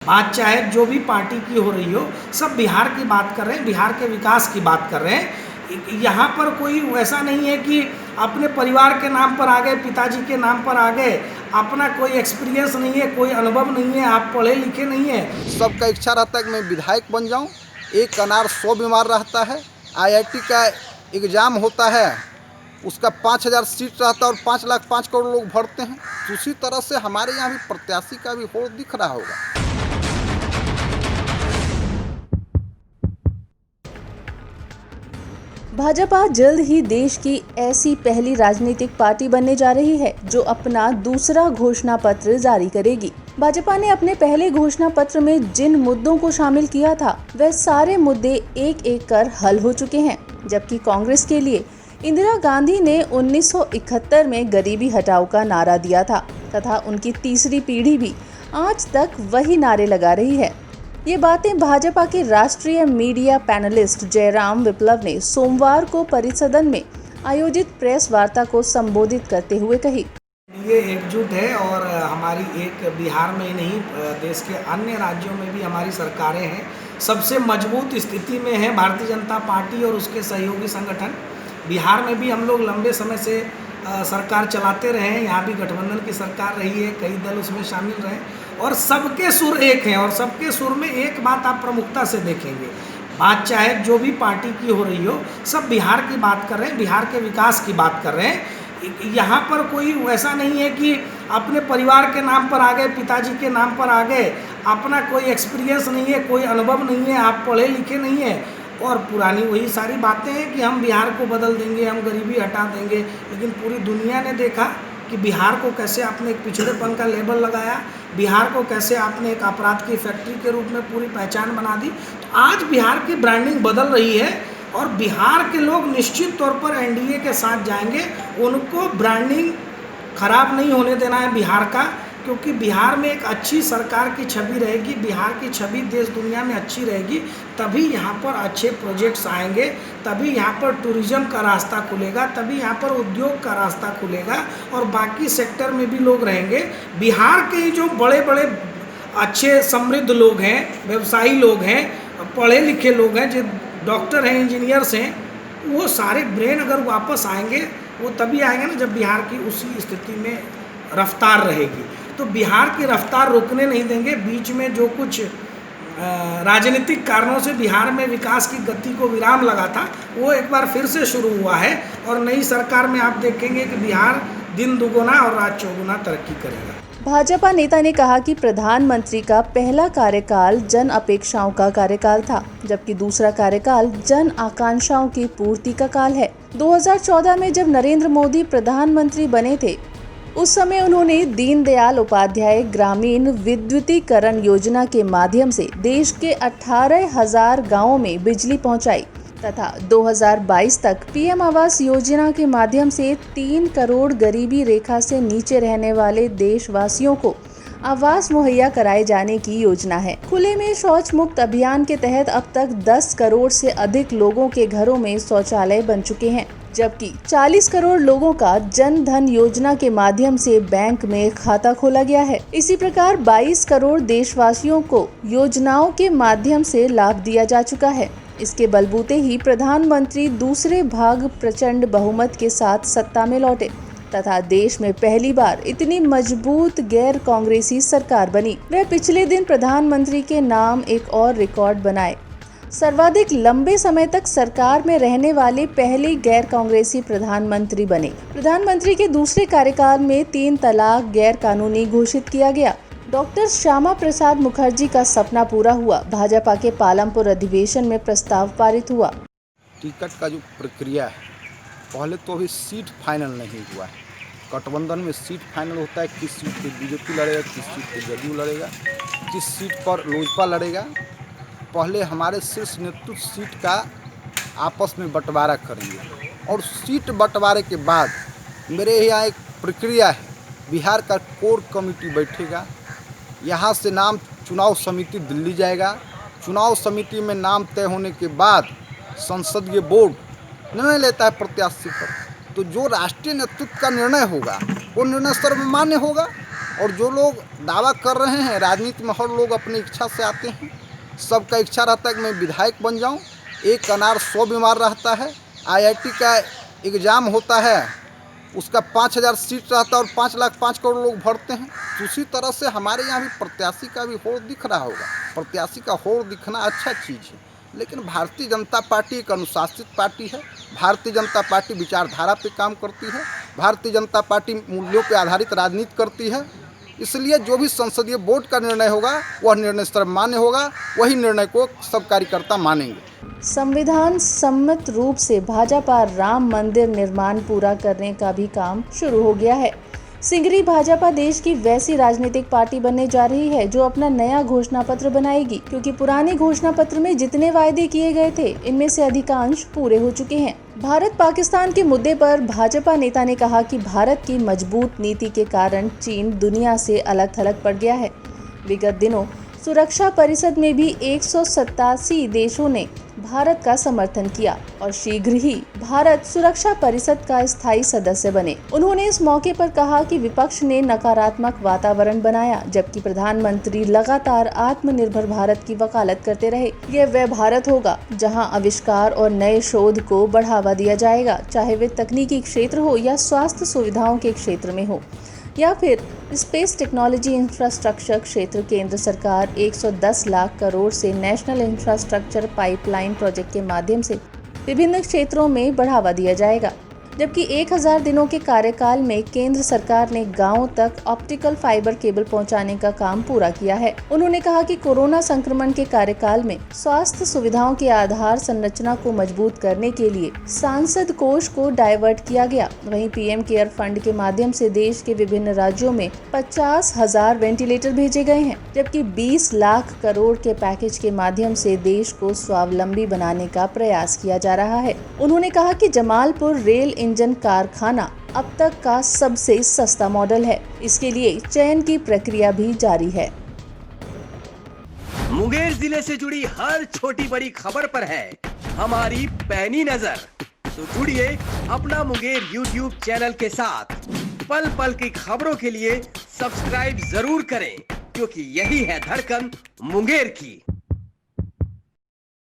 बात चाहे जो भी पार्टी की हो रही हो, सब बिहार की बात कर रहे हैं, बिहार के विकास की बात कर रहे हैं। यहाँ पर कोई वैसा नहीं है कि अपने परिवार के नाम पर आ गए, पिताजी के नाम पर आ गए, अपना कोई एक्सपीरियंस नहीं है, कोई अनुभव नहीं है, आप पढ़े लिखे नहीं है। सबका इच्छा रहता है कि मैं विधायक बन जाऊं। एक अनार 100 बीमार रहता है। आईआईटी का एग्ज़ाम होता है, उसका 5000 सीट रहता है और 5 लाख 5 करोड़ लोग भरते हैं। उसी तरह से हमारे यहाँ भी प्रत्याशी का भी होड़ दिख रहा होगा। भाजपा जल्द ही देश की ऐसी पहली राजनीतिक पार्टी बनने जा रही है जो अपना दूसरा घोषणा पत्र जारी करेगी। भाजपा ने अपने पहले घोषणा पत्र में जिन मुद्दों को शामिल किया था वह सारे मुद्दे एक एक कर हल हो चुके हैं, जबकि कांग्रेस के लिए इंदिरा गांधी ने 1971 में गरीबी हटाओ का नारा दिया था तथा उनकी तीसरी पीढ़ी भी आज तक वही नारे लगा रही है। ये बातें भाजपा के राष्ट्रीय मीडिया पैनलिस्ट जयराम विप्लव ने सोमवार को परिसदन में आयोजित प्रेस वार्ता को संबोधित करते हुए कही। ये एकजुट है और हमारी एक बिहार में ही नहीं, देश के अन्य राज्यों में भी हमारी सरकारें हैं। सबसे मजबूत स्थिति में है भारतीय जनता पार्टी और उसके सहयोगी संगठन। बिहार में भी हम लोग लंबे समय से सरकार चलाते रहे हैं, यहाँ भी गठबंधन की सरकार रही है, कई दल उसमें शामिल रहे और सबके सुर एक हैं और सबके सुर में एक बात आप प्रमुखता से देखेंगे, बात चाहे जो भी पार्टी की हो रही हो, सब बिहार की बात कर रहे हैं, बिहार के विकास की बात कर रहे हैं। यहाँ पर कोई वैसा नहीं है कि अपने परिवार के नाम पर आ गए, पिताजी के नाम पर आ गए, अपना कोई एक्सपीरियंस नहीं है, कोई अनुभव नहीं है, आप पढ़े लिखे नहीं हैं और पुरानी वही सारी बातें हैं कि हम बिहार को बदल देंगे, हम गरीबी हटा देंगे। लेकिन पूरी दुनिया ने देखा कि बिहार को कैसे आपने एक पिछड़ेपन का लेबल लगाया, बिहार को कैसे आपने एक अपराध की फैक्ट्री के रूप में पूरी पहचान बना दी। तो आज बिहार की ब्रांडिंग बदल रही है और बिहार के लोग निश्चित तौर पर एनडीए के साथ जाएंगे। उनको ब्रांडिंग खराब नहीं होने देना है बिहार का, क्योंकि बिहार में एक अच्छी सरकार की छवि रहेगी, बिहार की छवि देश दुनिया में अच्छी रहेगी, तभी यहाँ पर अच्छे प्रोजेक्ट्स आएंगे, तभी यहाँ पर टूरिज्म का रास्ता खुलेगा, तभी यहाँ पर उद्योग का रास्ता खुलेगा और बाकी सेक्टर में भी लोग रहेंगे। बिहार के जो बड़े बड़े अच्छे समृद्ध लोग हैं, व्यवसायी लोग हैं, पढ़े लिखे लोग हैं, जो डॉक्टर हैं, इंजीनियर्स हैं, वो सारे ब्रेन अगर वापस आएंगे, वो तभी आएंगे ना जब बिहार की उसी स्थिति में रफ्तार रहेगी। तो बिहार की रफ्तार रोकने नहीं देंगे। बीच में जो कुछ राजनीतिक कारणों से बिहार में विकास की गति को विराम लगा था, वो एक बार फिर से शुरू हुआ है और नई सरकार में आप देखेंगे कि बिहार दिन दुगुना और रात चौगुना तरक्की करेगा। भाजपा नेता ने कहा कि प्रधानमंत्री का पहला कार्यकाल जन अपेक्षाओं का कार्यकाल था, जबकि दूसरा कार्यकाल जन आकांक्षाओं की पूर्ति का काल है। 2014 में जब नरेंद्र मोदी प्रधानमंत्री बने थे, उस समय उन्होंने दीनदयाल उपाध्याय ग्रामीण विद्युतीकरण योजना के माध्यम से देश के 18,000 गांवों में बिजली पहुंचाई तथा 2022 तक पीएम आवास योजना के माध्यम से 3 करोड़ गरीबी रेखा से नीचे रहने वाले देशवासियों को आवास मुहैया कराए जाने की योजना है। खुले में शौच मुक्त अभियान के तहत अब तक 10 करोड़ से अधिक लोगों के घरों में शौचालय बन चुके हैं, जबकि 40 करोड़ लोगों का जन धन योजना के माध्यम से बैंक में खाता खोला गया है। इसी प्रकार 22 करोड़ देशवासियों को योजनाओं के माध्यम से लाभ दिया जा चुका है। इसके बलबूते ही प्रधानमंत्री दूसरे भाग प्रचंड बहुमत के साथ सत्ता में लौटे तथा देश में पहली बार इतनी मजबूत गैर कांग्रेसी सरकार बनी। वह पिछले दिन प्रधानमंत्री के नाम एक और रिकॉर्ड बनाए, सर्वाधिक लंबे समय तक सरकार में रहने वाले पहले गैर कांग्रेसी प्रधानमंत्री बने। प्रधानमंत्री के दूसरे कार्यकाल में 3 तलाक गैर कानूनी घोषित किया गया। डॉक्टर श्यामा प्रसाद मुखर्जी का सपना पूरा हुआ। भाजपा के पालमपुर अधिवेशन में प्रस्ताव पारित हुआ। टिकट का जो प्रक्रिया है, पहले तो अभी सीट फाइनल नहीं हुआ है। गठबंधन में सीट फाइनल होता है, किस सीट पे बीजेपी लड़ेगा, किस सीट पे जदयू लड़ेगा, किस सीट पर लोजपा लड़ेगा। पहले हमारे शीर्ष नेतृत्व सीट का आपस में बंटवारा करेंगे और सीट बंटवारे के बाद मेरे यहाँ एक प्रक्रिया है, बिहार का कोर कमेटी बैठेगा, यहाँ से नाम चुनाव समिति दिल्ली जाएगा, चुनाव समिति में नाम तय होने के बाद संसदीय बोर्ड निर्णय लेता है प्रत्याशी पर। तो जो राष्ट्रीय नेतृत्व का निर्णय होगा वो निर्णय सर्वमान्य होगा और जो लोग दावा कर रहे हैं, राजनीति में हर लोग अपनी इच्छा से आते हैं। सबका इच्छा रहता है कि मैं विधायक बन जाऊं। एक अनार 100 बीमार रहता है। IIT का एग्ज़ाम होता है, उसका 5000 सीट रहता है और 5 लाख 5 करोड़ लोग भरते हैं। उसी तरह से हमारे यहाँ भी प्रत्याशी का भी होड़ दिख रहा होगा। प्रत्याशी का होड़ दिखना अच्छा चीज़ है, लेकिन भारतीय जनता पार्टी एक अनुशासित पार्टी है। भारतीय जनता पार्टी विचारधारा पे काम करती है। भारतीय जनता पार्टी मूल्यों पे आधारित राजनीति करती है। इसलिए जो भी संसदीय बोर्ड का निर्णय होगा वह निर्णय सर्वमान्य होगा, वही निर्णय को सब कार्यकर्ता मानेंगे। संविधान सम्मत रूप से भाजपा राम मंदिर निर्माण पूरा करने का भी काम शुरू हो गया है। सिंगरी भाजपा देश की वैसी राजनीतिक पार्टी बनने जा रही है जो अपना नया घोषणा पत्र बनाएगी, क्योंकि पुराने घोषणा पत्र में जितने वायदे किए गए थे इनमें से अधिकांश पूरे हो चुके हैं। भारत पाकिस्तान के मुद्दे पर भाजपा नेता ने कहा कि भारत की मजबूत नीति के कारण चीन दुनिया से अलग थलग पड़ गया है। विगत दिनों सुरक्षा परिषद में भी 187 देशों ने भारत का समर्थन किया और शीघ्र ही भारत सुरक्षा परिषद का स्थायी सदस्य बने। उन्होंने इस मौके पर कहा कि विपक्ष ने नकारात्मक वातावरण बनाया, जबकि प्रधानमंत्री लगातार आत्मनिर्भर भारत की वकालत करते रहे। यह वह भारत होगा जहां आविष्कार और नए शोध को बढ़ावा दिया जाएगा, चाहे वे तकनीकी क्षेत्र हो या स्वास्थ्य सुविधाओं के क्षेत्र में हो या फिर स्पेस टेक्नोलॉजी इंफ्रास्ट्रक्चर क्षेत्र। केंद्र सरकार 110 लाख करोड़ से नेशनल इंफ्रास्ट्रक्चर पाइपलाइन प्रोजेक्ट के माध्यम से विभिन्न क्षेत्रों में बढ़ावा दिया जाएगा, जबकि 1000 दिनों के कार्यकाल में केंद्र सरकार ने गांवों तक ऑप्टिकल फाइबर केबल पहुंचाने का काम पूरा किया है। उन्होंने कहा कि कोरोना संक्रमण के कार्यकाल में स्वास्थ्य सुविधाओं के आधार संरचना को मजबूत करने के लिए सांसद कोष को डाइवर्ट किया गया। वहीं PM केयर फंड के माध्यम से देश के विभिन्न राज्यों में 50,000 वेंटिलेटर भेजे गए हैं, जबकि 20 लाख करोड़ के पैकेज के माध्यम से देश को स्वावलंबी बनाने का प्रयास किया जा रहा है। उन्होंने कहा कि जमालपुर रेल इंजन कारखाना अब तक का सबसे सस्ता मॉडल है। इसके लिए चयन की प्रक्रिया भी जारी है। मुंगेर जिले से जुड़ी हर छोटी बड़ी खबर पर है हमारी पैनी नजर। तो जुड़िए अपना मुंगेर YouTube चैनल के साथ। पल पल की खबरों के लिए सब्सक्राइब जरूर करें, क्योंकि यही है धड़कन मुंगेर की।